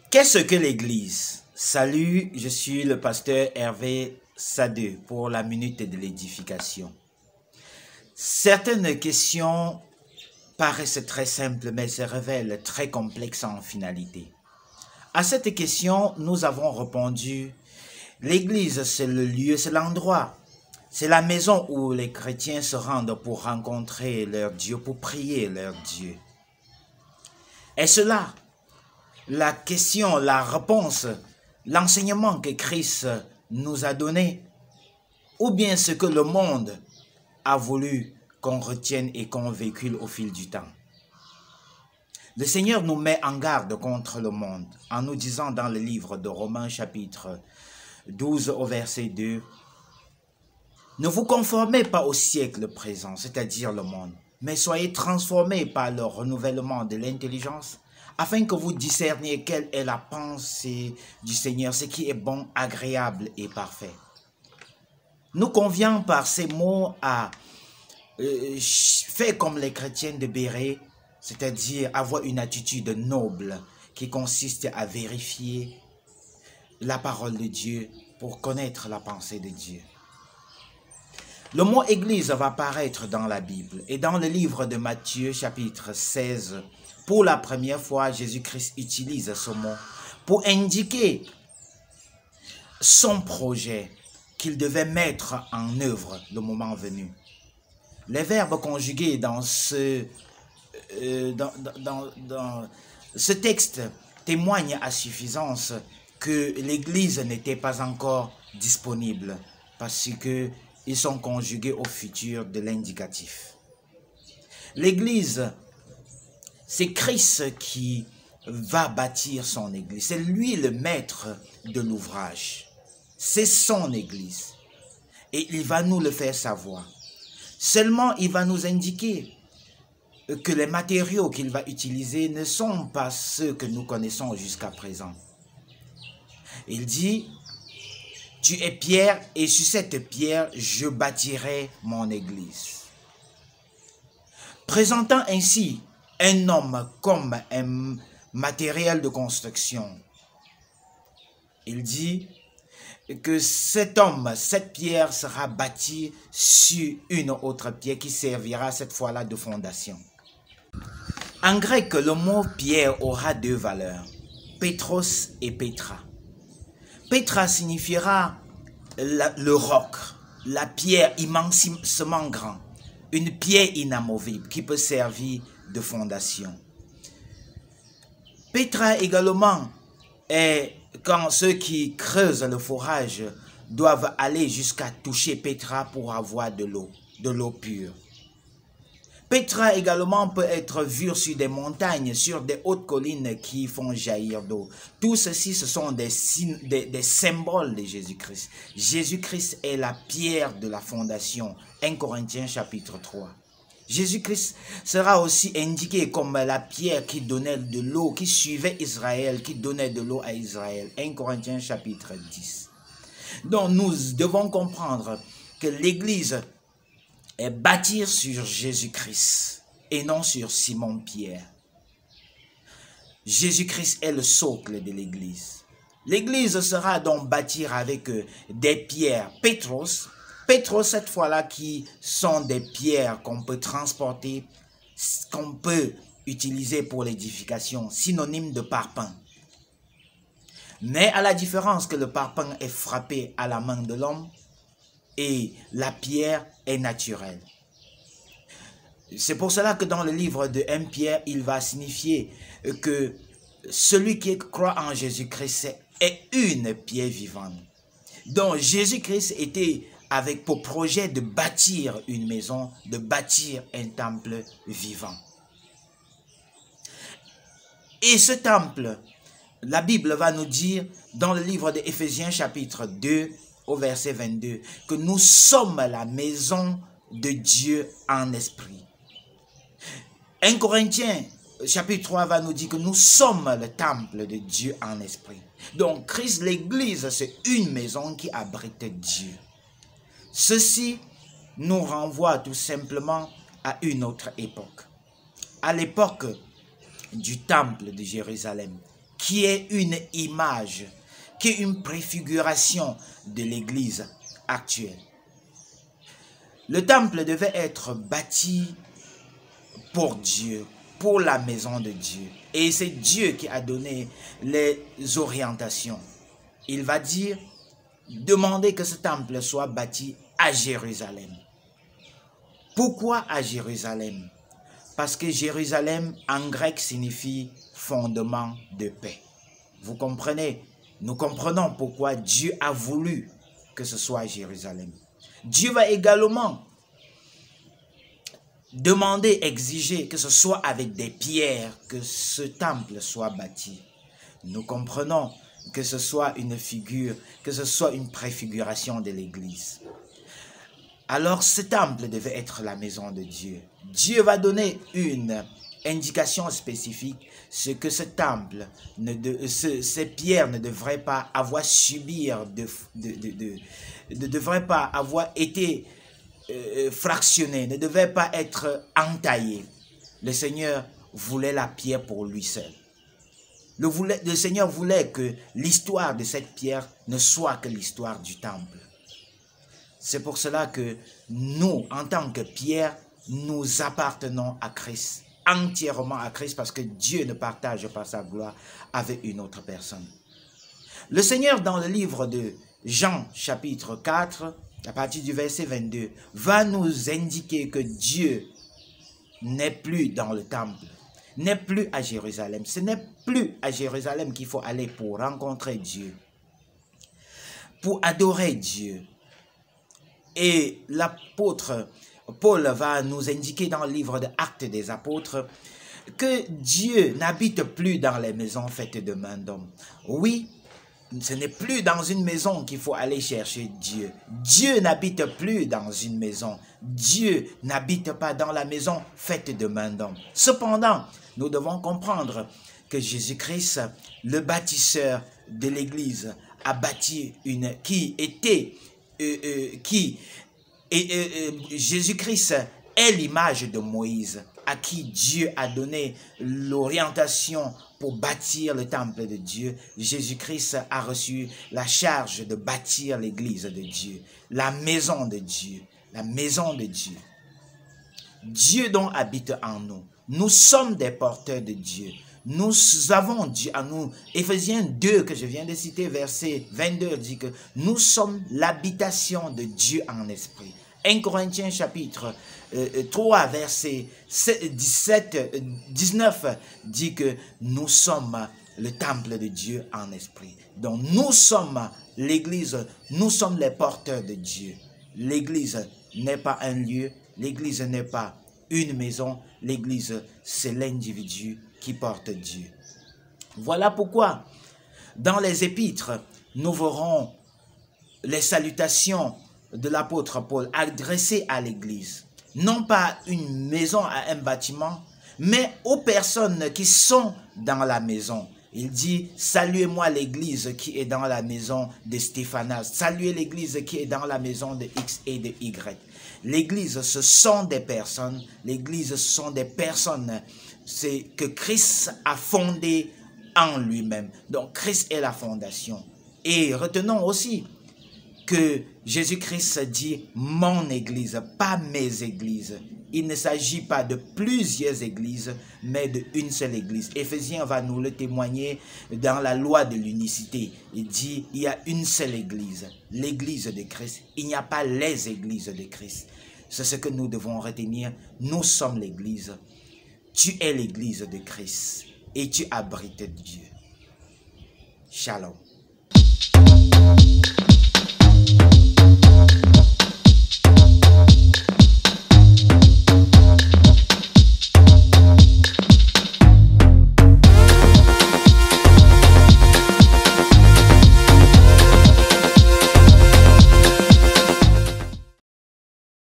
Qu'est-ce que l'Église? Salut, je suis le pasteur Hervé Sadeu pour la Minute de l'édification. Certaines questions paraissent très simples mais se révèlent très complexes en finalité. À cette question, nous avons répondu, l'Église c'est le lieu, c'est l'endroit, c'est la maison où les chrétiens se rendent pour rencontrer leur Dieu, pour prier leur Dieu. Est-ce là la question, la réponse, l'enseignement que Christ nous a donné, ou bien ce que le monde a voulu qu'on retienne et qu'on véhicule au fil du temps? Le Seigneur nous met en garde contre le monde en nous disant dans le livre de Romains chapitre 12 au verset 2, « Ne vous conformez pas au siècle présent, c'est-à-dire le monde, mais soyez transformés par le renouvellement de l'intelligence, afin que vous discerniez quelle est la pensée du Seigneur, ce qui est bon, agréable et parfait. » Nous convient par ces mots à faire comme les chrétiens de Bérée, c'est-à-dire avoir une attitude noble qui consiste à vérifier la parole de Dieu pour connaître la pensée de Dieu. Le mot église va apparaître dans la Bible et dans le livre de Matthieu chapitre 16, pour la première fois, Jésus-Christ utilise ce mot pour indiquer son projet qu'il devait mettre en œuvre le moment venu. Les verbes conjugués dans ce texte témoignent à suffisance que l'Église n'était pas encore disponible parce qu'ils sont conjugués au futur de l'indicatif. L'Église, c'est Christ qui va bâtir son Église. C'est lui le maître de l'ouvrage. C'est son Église. Et il va nous le faire savoir. Seulement, il va nous indiquer que les matériaux qu'il va utiliser ne sont pas ceux que nous connaissons jusqu'à présent. Il dit, « Tu es pierre et sur cette pierre, je bâtirai mon Église. » Présentant ainsi un homme comme un matériel de construction. Il dit que cet homme, cette pierre sera bâtie sur une autre pierre qui servira cette fois-là de fondation. En grec, le mot pierre aura deux valeurs, Pétros et Pétra. Pétra signifiera le roc, la pierre immensément grande, une pierre inamovible qui peut servir de fondation. Pétra également est quand ceux qui creusent le forage doivent aller jusqu'à toucher Pétra pour avoir de l'eau pure. Pétra également peut être vu sur des montagnes, sur des hautes collines qui font jaillir d'eau. Tout ceci, ce sont des symboles de Jésus-Christ. Jésus-Christ est la pierre de la fondation. 1 Corinthiens chapitre 3. Jésus-Christ sera aussi indiqué comme la pierre qui donnait de l'eau, qui suivait Israël, qui donnait de l'eau à Israël. 1 Corinthiens chapitre 10. Donc nous devons comprendre que l'Église est bâtie sur Jésus-Christ et non sur Simon-Pierre. Jésus-Christ est le socle de l'Église. L'Église sera donc bâtie avec des pierres Pétros, cette fois-là qui sont des pierres qu'on peut transporter, qu'on peut utiliser pour l'édification, synonyme de parpaing. Mais à la différence que le parpaing est frappé à la main de l'homme et la pierre est naturelle. C'est pour cela que dans le livre de 1 Pierre, il va signifier que celui qui croit en Jésus-Christ est une pierre vivante. Donc Jésus-Christ était avec pour projet de bâtir une maison, de bâtir un temple vivant. Et ce temple, la Bible va nous dire dans le livre d'Éphésiens chapitre 2 au verset 22 que nous sommes la maison de Dieu en esprit. 1 Corinthiens chapitre 3 va nous dire que nous sommes le temple de Dieu en esprit. Donc Christ, l'église, c'est une maison qui abrite Dieu. Ceci nous renvoie tout simplement à une autre époque. À l'époque du temple de Jérusalem, qui est une image, qui est une préfiguration de l'église actuelle. Le temple devait être bâti pour Dieu, pour la maison de Dieu. Et c'est Dieu qui a donné les orientations. Il va dire, demander que ce temple soit bâti à Jérusalem. Pourquoi à Jérusalem? Parce que Jérusalem en grec signifie fondement de paix. Vous comprenez? Nous comprenons pourquoi Dieu a voulu que ce soit à Jérusalem. Dieu va également demander, exiger que ce soit avec des pierres que ce temple soit bâti. Nous comprenons que ce soit une figure, que ce soit une préfiguration de l'église. Alors ce temple devait être la maison de Dieu. Dieu va donner une indication spécifique, c'est que ce temple, ces pierres ne devraient pas avoir subir, ne devraient pas avoir été fractionnées, ne devaient pas être entaillées. Le Seigneur voulait la pierre pour lui seul. Le Seigneur voulait que l'histoire de cette pierre ne soit que l'histoire du temple. C'est pour cela que nous, en tant que pierre, nous appartenons à Christ, entièrement à Christ, parce que Dieu ne partage pas sa gloire avec une autre personne. Le Seigneur, dans le livre de Jean, chapitre 4, à partir du verset 22, va nous indiquer que Dieu n'est plus dans le temple, n'est plus à Jérusalem. Ce n'est plus à Jérusalem qu'il faut aller pour rencontrer Dieu, pour adorer Dieu. Et l'apôtre Paul va nous indiquer dans le livre de Actes des Apôtres que Dieu n'habite plus dans les maisons faites de main d'homme. Oui, ce n'est plus dans une maison qu'il faut aller chercher Dieu. Dieu n'habite plus dans une maison. Dieu n'habite pas dans la maison faite de main d'homme. Cependant, nous devons comprendre que Jésus-Christ, le bâtisseur de l'Église, a bâti Jésus-Christ est l'image de Moïse, à qui Dieu a donné l'orientation pour bâtir le temple de Dieu. Jésus-Christ a reçu la charge de bâtir l'église de Dieu, la maison de Dieu, la maison de Dieu. Dieu donc habite en nous. Nous sommes des porteurs de Dieu. Nous avons Dieu en nous. Éphésiens 2, que je viens de citer, verset 22, dit que nous sommes l'habitation de Dieu en esprit. 1 Corinthiens chapitre 3, verset 19, dit que nous sommes le temple de Dieu en esprit. Donc nous sommes l'église, nous sommes les porteurs de Dieu. L'église n'est pas un lieu, l'église n'est pas une maison, l'église c'est l'individu qui porte Dieu. Voilà pourquoi dans les épîtres, nous verrons les salutations de l'apôtre Paul adressées à l'église. Non pas une maison à un bâtiment, mais aux personnes qui sont dans la maison. Il dit, saluez-moi l'église qui est dans la maison de Stéphanas. Saluez l'église qui est dans la maison de X et de Y. L'église, ce sont des personnes. L'église, ce sont des personnes que Christ a fondées en lui-même. Donc, Christ est la fondation. Et retenons aussi que Jésus-Christ dit « mon église », pas mes églises. Il ne s'agit pas de plusieurs églises, mais d'une seule église. Éphésiens va nous le témoigner dans la loi de l'unicité. Il dit il y a une seule église, l'église de Christ. Il n'y a pas les églises de Christ. C'est ce que nous devons retenir. Nous sommes l'église. Tu es l'église de Christ et tu abrites Dieu. Shalom.